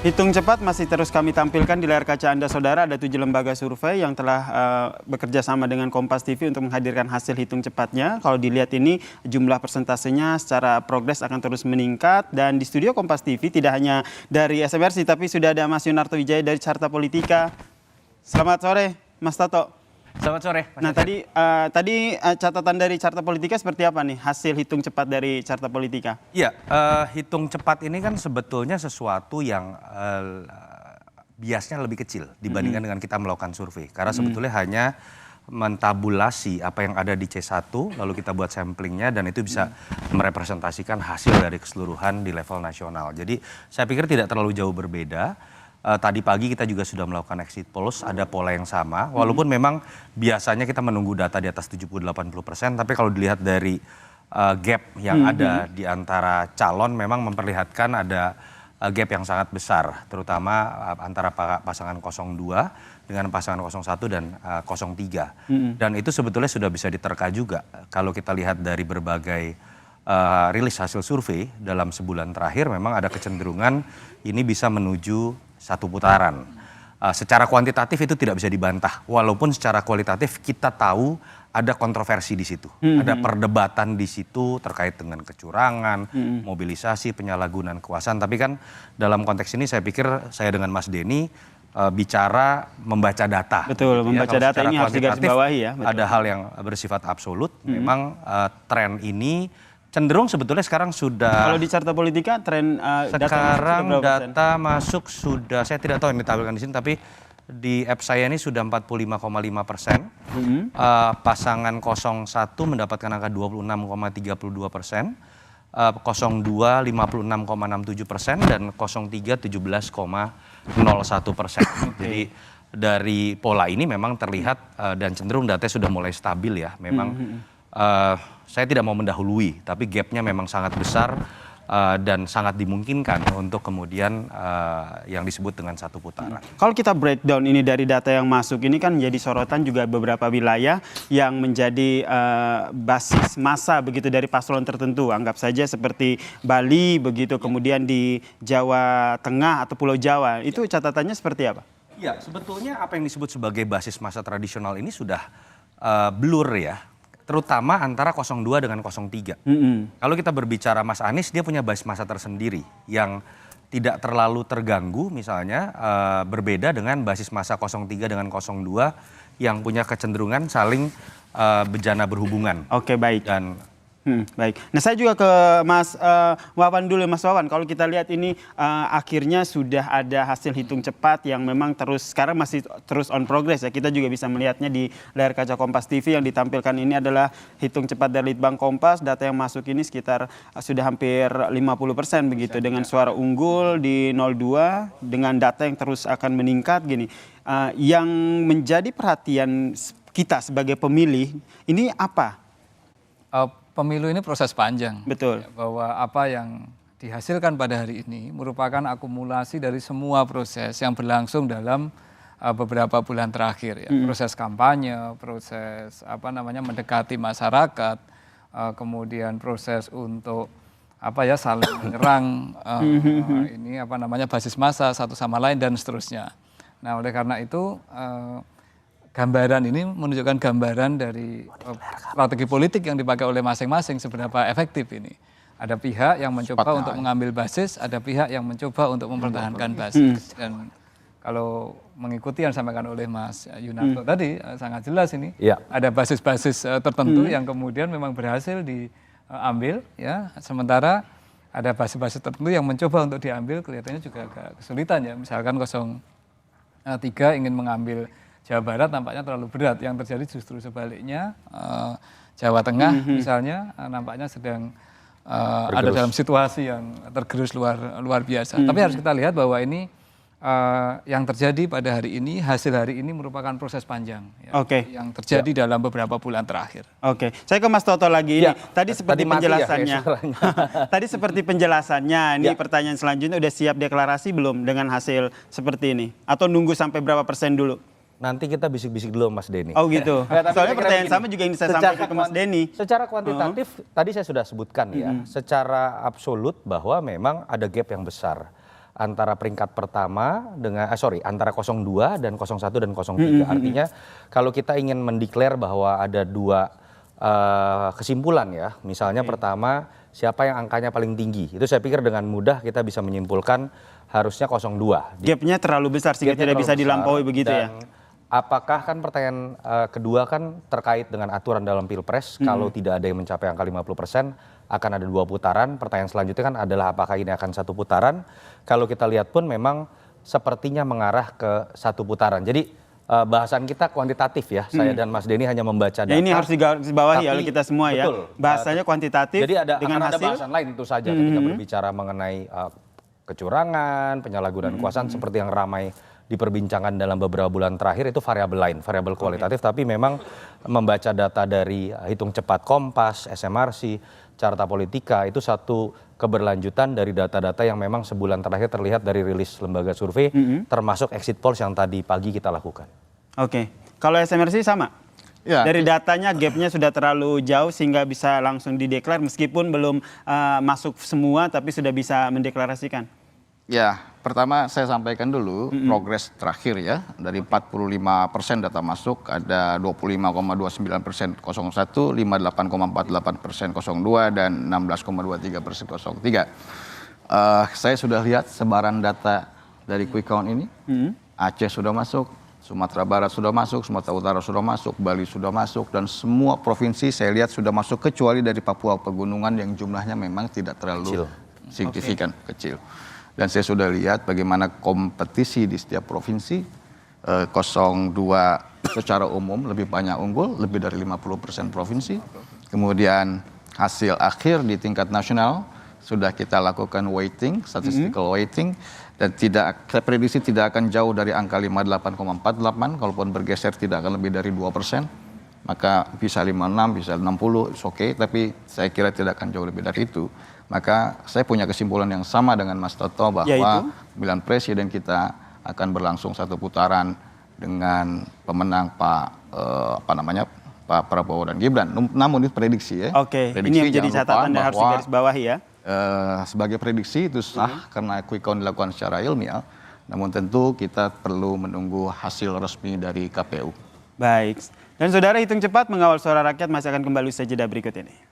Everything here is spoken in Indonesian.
Hitung cepat masih terus kami tampilkan di layar kaca Anda, saudara. Ada 7 lembaga survei yang telah bekerja sama dengan Kompas TV untuk menghadirkan hasil hitung cepatnya. Kalau dilihat ini jumlah persentasenya secara progres akan terus meningkat. Dan di studio Kompas TV tidak hanya dari SMRC, tapi sudah ada Mas Yunarto Wijaya dari Carta Politika. Selamat sore, Mas Toto. Selamat sore. Nah, tadi catatan dari Carta Politika seperti apa nih hasil hitung cepat dari Carta Politika? Iya, hitung cepat ini kan sebetulnya sesuatu yang biasnya lebih kecil dibandingkan dengan kita melakukan survei. Karena sebetulnya hanya mentabulasi apa yang ada di C1, lalu kita buat samplingnya dan itu bisa merepresentasikan hasil dari keseluruhan di level nasional. Jadi saya pikir tidak terlalu jauh berbeda. Tadi pagi kita juga sudah melakukan exit polls, ada pola yang sama. Walaupun memang biasanya kita menunggu data di atas 70-80%, tapi kalau dilihat dari gap yang ada di antara calon memang memperlihatkan ada gap yang sangat besar, terutama antara pasangan 02 dengan pasangan 01 dan 03. Dan itu sebetulnya sudah bisa diterka juga kalau kita lihat dari berbagai rilis hasil survei dalam sebulan terakhir memang ada kecenderungan ini bisa menuju satu putaran. Secara kuantitatif itu tidak bisa dibantah, walaupun secara kualitatif kita tahu ada kontroversi di situ, ada perdebatan di situ terkait dengan kecurangan, mobilisasi, penyalahgunaan kekuasaan. Tapi kan dalam konteks ini saya pikir saya dengan Mas Denny bicara membaca data. Betul, membaca data ini harus digarisbawahi ya. Betul. Ada hal yang bersifat absolut, memang tren ini cenderung sebetulnya sekarang sudah. Kalau di Carta Politika tren sekarang data masuk sudah, saya tidak tahu yang ditampilkan di sini, tapi di app saya ini sudah 45,5%. Pasangan 01 mendapatkan angka 26,32%, 02 56,67% dan 03 17,01%. Jadi dari pola ini memang terlihat dan cenderung datanya sudah mulai stabil ya. Memang saya tidak mau mendahului, tapi gapnya memang sangat besar dan sangat dimungkinkan untuk kemudian yang disebut dengan satu putaran. Kalau kita breakdown ini dari data yang masuk ini kan menjadi sorotan juga beberapa wilayah yang menjadi basis massa begitu dari paslon tertentu. Anggap saja seperti Bali begitu, kemudian di Jawa Tengah atau Pulau Jawa. Itu catatannya seperti apa? Ya, sebetulnya apa yang disebut sebagai basis massa tradisional ini sudah blur ya. Terutama antara 02 dengan 03. Kalau kita berbicara Mas Anies, dia punya basis massa tersendiri yang tidak terlalu terganggu misalnya, berbeda dengan basis massa 03 dengan 02 yang punya kecenderungan saling bejana berhubungan. Oke, baik. Dan baik. Nah, saya juga ke Mas Wawan dulu, Mas Wawan. Kalau kita lihat ini akhirnya sudah ada hasil hitung cepat yang memang sekarang masih terus on progress ya. Kita juga bisa melihatnya di layar kaca Kompas TV yang ditampilkan ini adalah hitung cepat dari Litbang Kompas. Data yang masuk ini sekitar sudah hampir 50% begitu dengan suara unggul di 02 dengan data yang terus akan meningkat gini. Yang menjadi perhatian kita sebagai pemilih ini apa? Pemilu ini proses panjang. Betul. Bahwa apa yang dihasilkan pada hari ini merupakan akumulasi dari semua proses yang berlangsung dalam beberapa bulan terakhir. Ya. Proses kampanye, proses mendekati masyarakat, kemudian proses untuk saling menyerang basis massa satu sama lain dan seterusnya. Nah, oleh karena itu gambaran ini menunjukkan gambaran dari strategi politik yang dipakai oleh masing-masing seberapa efektif ini. Ada pihak yang mencoba untuk mengambil basis, ada pihak yang mencoba untuk mempertahankan basis. Dan kalau mengikuti yang disampaikan oleh Mas Yunarto tadi, sangat jelas ini. Ya. Ada basis-basis tertentu yang kemudian memang berhasil diambil, ya. Sementara ada basis-basis tertentu yang mencoba untuk diambil kelihatannya juga agak kesulitan ya. Misalkan 03 ingin mengambil Jawa Barat nampaknya terlalu berat, yang terjadi justru sebaliknya. Jawa Tengah misalnya nampaknya sedang ada dalam situasi yang tergerus luar biasa. Tapi harus kita lihat bahwa ini yang terjadi pada hari ini, hasil hari ini merupakan proses panjang yang terjadi dalam beberapa bulan terakhir. Saya ke Mas Toto lagi. Ini tadi seperti penjelasannya. Tadi seperti penjelasannya. Ini pertanyaan selanjutnya, udah siap deklarasi belum dengan hasil seperti ini? Atau nunggu sampai berapa persen dulu? Nanti kita bisik-bisik dulu Mas Denny. Oh gitu. Soalnya pertanyaan sama juga yang saya sampaikan ke Mas Denny. Secara kuantitatif tadi saya sudah sebutkan ya. Secara absolut bahwa memang ada gap yang besar antara peringkat pertama dengan antara 02 dan 01 dan 03. Artinya kalau kita ingin mendeklar bahwa ada dua kesimpulan ya, misalnya pertama siapa yang angkanya paling tinggi, itu saya pikir dengan mudah kita bisa menyimpulkan harusnya 02. Gapnya terlalu besar sehingga Gapnya tidak bisa terlalu dilampaui besar. begitu ya. Dan apakah kan pertanyaan kedua kan terkait dengan aturan dalam Pilpres, kalau tidak ada yang mencapai angka 50% akan ada 2 putaran. Pertanyaan selanjutnya kan adalah apakah ini akan 1 putaran. Kalau kita lihat pun memang sepertinya mengarah ke 1 putaran. Jadi bahasan kita kuantitatif ya, saya dan Mas Denny hanya membaca data. Ya ini harus digarisbawahi oleh Tapi, kita semua ya. betul. Bahasanya kuantitatif Jadi dengan akan ada hasil. bahasan lain tentu saja ketika berbicara mengenai kecurangan, penyalahgunaan kekuasaan seperti yang ramai diperbincangkan dalam beberapa bulan terakhir, itu variabel lain, variabel kualitatif. Tapi memang membaca data dari Hitung Cepat Kompas, SMRC, Carta Politika, itu satu keberlanjutan dari data-data yang memang sebulan terakhir terlihat dari rilis lembaga survei, termasuk exit polls yang tadi pagi kita lakukan. Oke, kalau SMRC sama? Ya. Dari datanya gapnya sudah terlalu jauh sehingga bisa langsung dideklar meskipun belum masuk semua tapi sudah bisa mendeklarasikan. Ya, pertama saya sampaikan dulu progres terakhir ya. Dari 45% data masuk, ada 25,29% 01, 58,48% 02, dan 16,23% 03. Saya sudah lihat sebaran data dari quick count ini. Aceh sudah masuk, Sumatera Barat sudah masuk, Sumatera Utara sudah masuk, Bali sudah masuk, dan semua provinsi saya lihat sudah masuk kecuali dari Papua Pegunungan yang jumlahnya memang tidak terlalu signifikan, kecil. Dan saya sudah lihat bagaimana kompetisi di setiap provinsi. 02 secara umum lebih banyak unggul, lebih dari 50% provinsi. Kemudian hasil akhir di tingkat nasional sudah kita lakukan weighting, statistical weighting, dan saya prediksi tidak akan jauh dari angka 58,48, kalaupun bergeser tidak akan lebih dari 2%. Maka bisa 56, bisa 60, it's okay, tapi saya kira tidak akan jauh lebih dari itu. Maka saya punya kesimpulan yang sama dengan Mas Toto bahwa pemilihan presiden kita akan berlangsung 1 putaran dengan pemenang Pak Prabowo dan Gibran. Namun itu prediksi ya. Oke, ini yang menjadi catatan dan harus digarisbawahi ya. Sebagai prediksi itu sah karena quick count dilakukan secara ilmiah. Namun tentu kita perlu menunggu hasil resmi dari KPU. Baik. Dan saudara, Hitung Cepat mengawal suara rakyat masih akan kembali usai jeda berikut ini.